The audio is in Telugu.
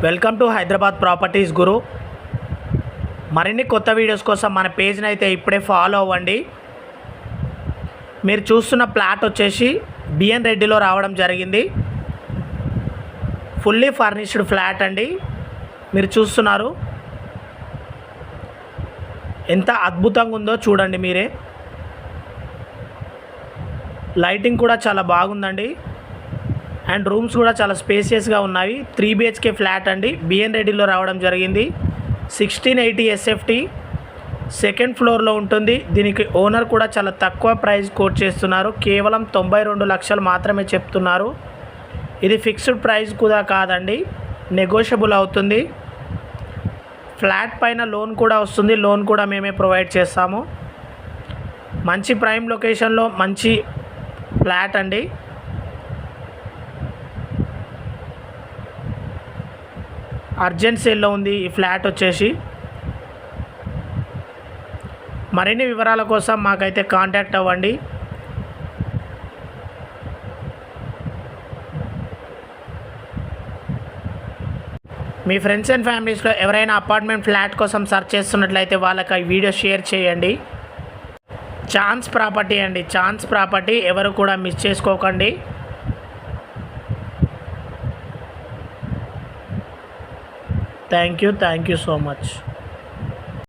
వెల్కమ్ టు హైదరాబాద్ ప్రాపర్టీస్ గురు. మరిన్ని కొత్త వీడియోస్ కోసం మన పేజ్ని అయితే ఇప్పుడే ఫాలో అవ్వండి. మీరు చూస్తున్న ప్లాట్ వచ్చేసి బిఎన్ రెడ్డిలో రావడం జరిగింది. ఫుల్లీ ఫర్నిష్డ్ ఫ్లాట్ అండి. మీరు చూస్తున్నారు ఎంత అద్భుతంగా ఉందో చూడండి మీరే. లైటింగ్ కూడా చాలా బాగుందండి. అండ్ రూమ్స్ కూడా చాలా స్పేసియస్గా ఉన్నాయి. 3 BHK ఫ్లాట్ అండి. బిఎన్ రెడ్డిలో రావడం జరిగింది. 1680 SFT సెకండ్ ఫ్లోర్లో ఉంటుంది. దీనికి ఓనర్ కూడా చాలా తక్కువ ప్రైస్ కోట్ చేస్తున్నారు. కేవలం 92 లక్షలు మాత్రమే చెప్తున్నారు. ఇది ఫిక్స్డ్ ప్రైస్ కూడా కాదండి, నెగోషియబుల్ అవుతుంది. ఫ్లాట్ పైన లోన్ కూడా వస్తుంది. లోన్ కూడా మేమే ప్రొవైడ్ చేస్తాము. మంచి ప్రైమ్ లొకేషన్లో మంచి ఫ్లాట్ అండి. అర్జెంట్ సేల్లో ఉంది ఈ ఫ్లాట్ వచ్చేసి. మరిన్ని వివరాల కోసం మాకైతే కాంటాక్ట్ అవ్వండి. మీ ఫ్రెండ్స్ అండ్ ఫ్యామిలీస్లో ఎవరైనా అపార్ట్మెంట్ ఫ్లాట్ కోసం సెర్చ్ చేస్తున్నట్లయితే వాళ్ళకి ఈ వీడియో షేర్ చేయండి. ఛాన్స్ ప్రాపర్టీ అండి, ఛాన్స్ ప్రాపర్టీ. ఎవరు కూడా మిస్ చేసుకోకండి. Thank you so much.